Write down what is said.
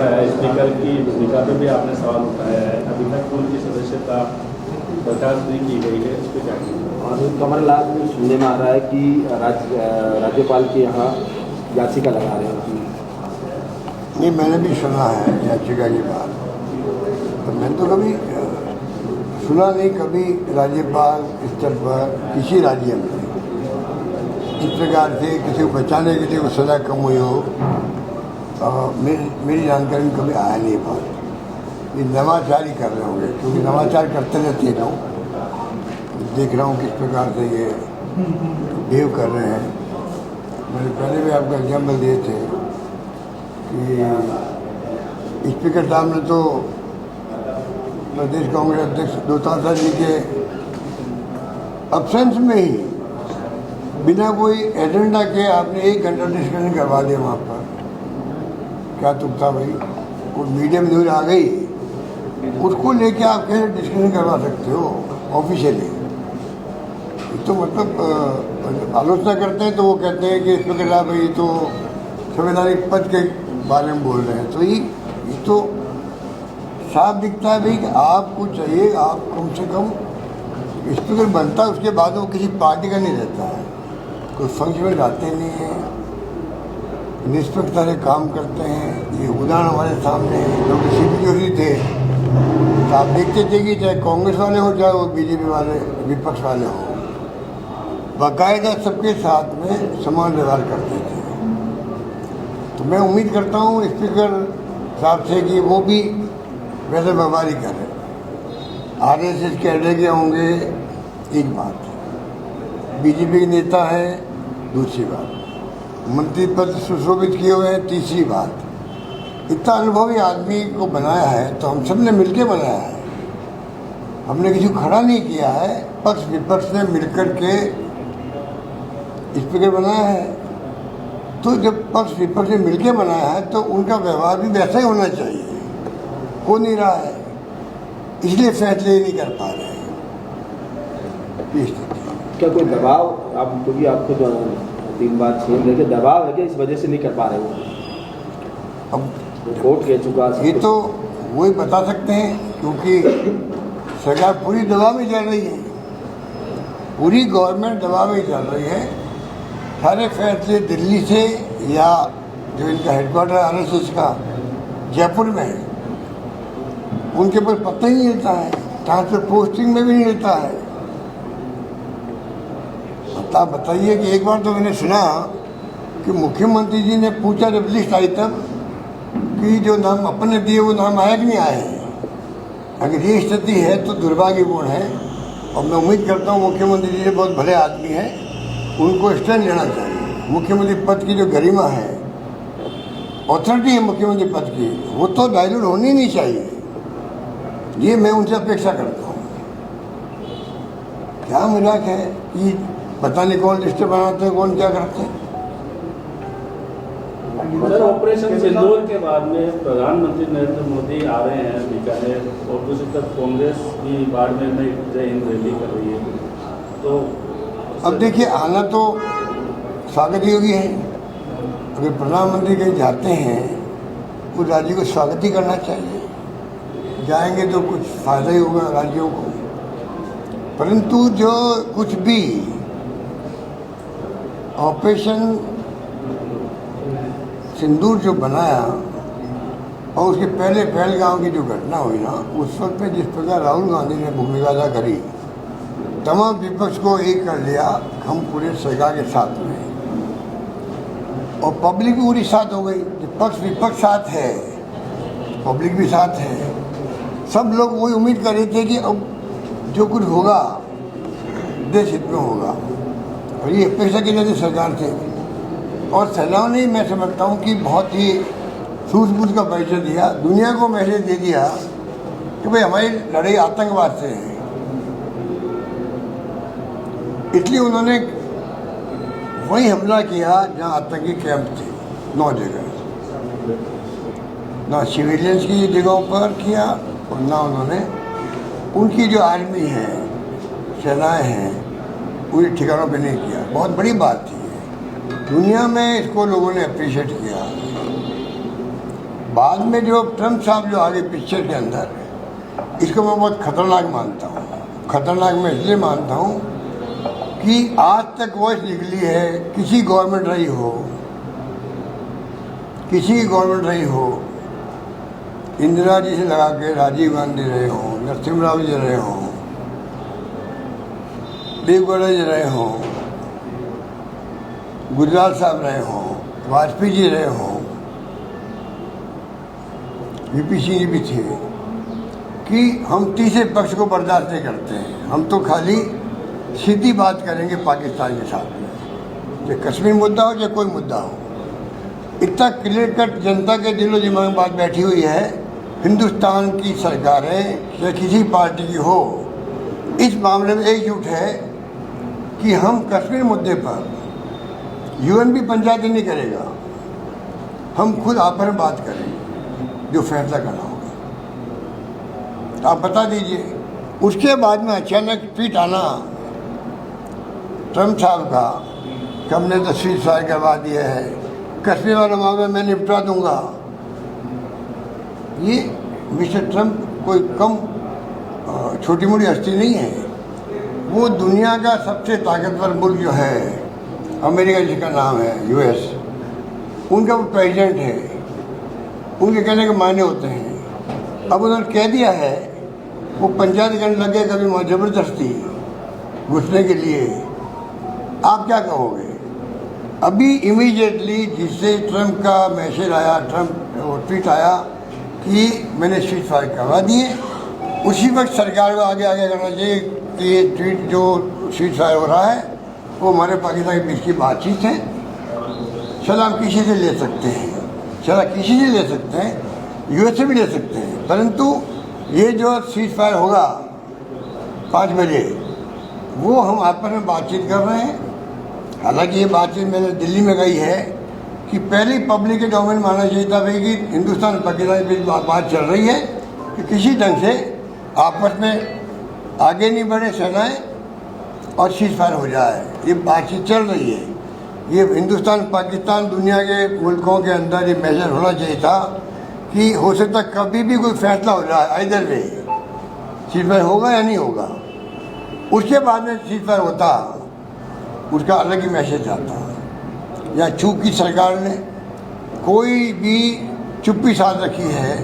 रहा है, स्पीकर की भूमिका पे भी आपने सवाल उठाया है। अभी तक उनकी सदस्यता बर्खास्त नहीं की गई है, इस पर क्या कहेंगे? और कमलनाथ में सुनने में आ रहा है कि राज्यपाल के यहाँ याचिका लगा रहे हैं। नहीं, मैंने भी सुना है याचिका की बात, पर मैंने तो कभी सुना नहीं कभी राज्यपाल स्तर पर किसी राज्य में इस प्रकार से किसी को बचाने के लिए वो सजा कम हुई हो। मेरी जानकारी में कभी आया नहीं बात। ये नवाचार ही कर रहे होंगे, क्योंकि नवाचार करते रहते हैं लोग। देख रहा हूँ किस प्रकार से ये बिहेव कर रहे हैं। मैंने पहले भी आपको एग्जाम्पल दिए थे कि स्पीकर साहब ने तो प्रदेश कांग्रेस अध्यक्ष दोतारा जी के एब्सेंस में ही बिना कोई एजेंडा के आपने 1 घंटा डिस्कशन करवा दिया वहाँ पर। क्या तुम था भाई? वो मीडिया में न्यूज आ गई, उसको लेके आप कैसे डिस्कशन करवा सकते हो ऑफिशियली? तो मतलब आलोचना करते हैं तो वो कहते हैं कि स्पीकर साहब भाई तो संवैधानिक पद के बारे में बोल रहे हैं। तो ये तो साफ दिखता है भाई कि आपको चाहिए, आप कम से कम स्पीकर बनता है, उसके बाद वो किसी पार्टी का नहीं रहता है, कोई फंक्शन में जाते नहीं हैं, निष्पक्षता से काम करते हैं। ये उदाहरण हमारे सामने है। जो सीपी जोशी थे तो आप देखते थे कि चाहे कांग्रेस वाले हो चाहे वो बीजेपी वाले विपक्ष वाले हो, बाकायदा सबके साथ में समान व्यवहार करते थे। तो मैं उम्मीद करता हूँ स्पीकर साहब से कि वो भी वैसे व्यवहार ही करें। आरएसएस के अड्डे के होंगे एक बात, बीजेपी के नेता है दूसरी बात, मंत्री पद सुशोभित किए हुए हैं तीसरी बात। इतना अनुभवी आदमी को बनाया है तो हम सब ने मिलकर बनाया है, हमने किसी को खड़ा नहीं किया है। पक्ष विपक्ष ने मिलकर के स्पीकर बनाया है। तो जब पक्ष विपक्ष ने मिलकर बनाया है तो उनका व्यवहार भी वैसा ही होना चाहिए। हो नहीं रहा है, इसलिए फैसले नहीं कर पा रहे हैं। क्या कोई दबाव आप, क्योंकि आपको तो 3 बार छीन लेके दबाव है कि इस वजह से नहीं कर पा रहे हो? अब कोर्ट कह चुका ये तो वही बता सकते हैं, क्योंकि सरकार पूरी दबाव में चल रही है, पूरी गवर्नमेंट दबाव में चल रही है। सारे फैसले दिल्ली से या जो इनका हेडक्वार्टर आरएसएस का जयपुर में है, उनके पास पता ही नहीं मिलता है, ट्रांसफर पोस्टिंग में भी नहीं मिलता है। आप बताइए कि एक बार तो मैंने सुना कि मुख्यमंत्री जी ने पूछा जब लिस्ट आई तब कि जो नाम अपने दिए वो नाम आया कि नहीं आए हैं। अगर ये स्थिति है तो दुर्भाग्यपूर्ण है, और मैं उम्मीद करता हूँ मुख्यमंत्री जी बहुत भले आदमी हैं, उनको स्टैंड लेना चाहिए। मुख्यमंत्री पद की जो गरिमा है, ऑथोरिटी है मुख्यमंत्री पद की, वो तो डायल्यूट होनी नहीं चाहिए। ये मैं उनसे अपेक्षा करता हूँ। क्या मजाक है कि पता नहीं कौन लिस्ट बनाते हैं, कौन क्या करते हैं। सर, ऑपरेशन सिंदूर के बाद में प्रधानमंत्री नरेंद्र मोदी आ रहे हैं बीकानेर, और दूसरी तरफ कांग्रेस भी बाड़मेर में जय हिंद रैली कर रही है। तो अब देखिए, आना तो स्वागत योगी है। अगर प्रधानमंत्री कहीं जाते हैं उस राज्य को स्वागत ही करना चाहिए। जाएंगे तो कुछ फायदा ही होगा राज्यों को। परंतु जो कुछ भी ऑपरेशन सिंदूर जो बनाया और उसके पहले पहलगांव की जो घटना हुई ना, उस वक्त में जिस प्रकार राहुल गांधी ने भूमिका अदा करी, तमाम विपक्ष को एक कर लिया, हम पूरे सरकार के साथ में, और पब्लिक भी पूरी साथ हो गई। पक्ष विपक्ष साथ है, पब्लिक भी साथ है। सब लोग वही उम्मीद कर रहे थे कि अब जो कुछ होगा देश हित में होगा, और ये अपेक्षा की जाती सरकार से। और सेनाओं ने, मैं समझता हूँ कि बहुत ही सूझबूझ का परिचय दिया, दुनिया को मैसेज दे दिया कि भाई हमारी लड़ाई आतंकवाद से है। इसलिए उन्होंने वही हमला किया जहाँ आतंकी कैंप थे, 9 जगह, ना सिविलियंस की जगहों पर किया और ना उन्होंने उनकी जो आर्मी है, सेनाएं हैं, पूरी ठिकानों पे नहीं किया। बहुत बड़ी बात थी, दुनिया में इसको लोगों ने अप्रिशिएट किया। बाद में जो ट्रम्प साहब जो आगे पिक्चर के अंदर, इसको मैं बहुत खतरनाक मानता हूँ। खतरनाक मैं इसलिए मानता हूँ कि आज तक वॉइस निकली है, किसी गवर्नमेंट रही हो, किसी की गवर्नमेंट रही हो, इंदिरा जी से लगा के राजीव गांधी रहे हों, नरसिम्हा राव जी रहे हों, देवगौड़ा जी रहे हों, गुजराल साहब रहे हों, वाजपेयी जी रहे हों, वीपी सिंह जी भी थे, कि हम तीसरे पक्ष को बर्दाश्त नहीं करते हैं। हम तो खाली सीधी बात करेंगे पाकिस्तान के साथ में, चाहे कश्मीर मुद्दा हो चाहे कोई मुद्दा हो। इतना क्लियर कट जनता के दिलो दिमाग में बात बैठी हुई है। हिंदुस्तान की सरकारें या किसी पार्टी की हो, इस मामले में एकजुट है कि हम कश्मीर मुद्दे पर यूएन भी पंचायत नहीं करेगा, हम खुद आपस में बात करेंगे, जो फैसला करना होगा। तो आप बता दीजिए। उसके बाद में अचानक ट्वीट आना ट्रम्प साहब का कि हमने तो सीज़फायर करवा दिया है, कश्मीर वाला मामला मैं निपटा दूंगा। ये मिस्टर ट्रम्प कोई कम छोटी मोटी हस्ती नहीं है। वो दुनिया का सबसे ताकतवर मुल्क जो है, अमेरिका जिसका नाम है यूएस, उनका वो प्रेसिडेंट है, उनके कहने के मायने होते हैं। अब उन्होंने कह दिया है, वो पंचायत करने लगे कभी वहाँ ज़बरदस्ती घुसने के लिए, आप क्या कहोगे? अभी इमीडिएटली जिससे ट्रम्प का मैसेज आया, ट्रम्प ट्वीट आया कि मैंने सीज़फायर करवा दिए, उसी वक्त सरकार को आगे करना चाहिए कि ये ट्वीट जो सीज़फायर हो रहा है वो हमारे पाकिस्तान के बीच की बातचीत है। सलाह हम किसी से ले सकते हैं, सलाह किसी से ले सकते हैं, यूएस से भी ले सकते हैं, परंतु ये जो सीज़फायर होगा 5 बजे, वो हम आपस में बातचीत कर रहे हैं। हालांकि ये बातचीत मैंने दिल्ली में कही है कि पहले पब्लिक के डोमेन में आना चाहिए था भाई कि हिंदुस्तान पाकिस्तान के बीच बात चल रही है कि किसी ढंग से आपस में आगे नहीं बढ़े सेनाएं और सीज़फायर हो जाए। ये बातचीत चल रही है। ये हिंदुस्तान पाकिस्तान दुनिया के मुल्कों के अंदर ये मैसेज होना चाहिए था कि हो सकता कभी भी कोई फैसला हो जाए, इधर वे सीज़फायर होगा या नहीं होगा। उसके बाद में सीज़फायर होता, उसका अलग ही मैसेज आता। या चूंकि सरकार ने कोई भी चुप्पी साध रखी है।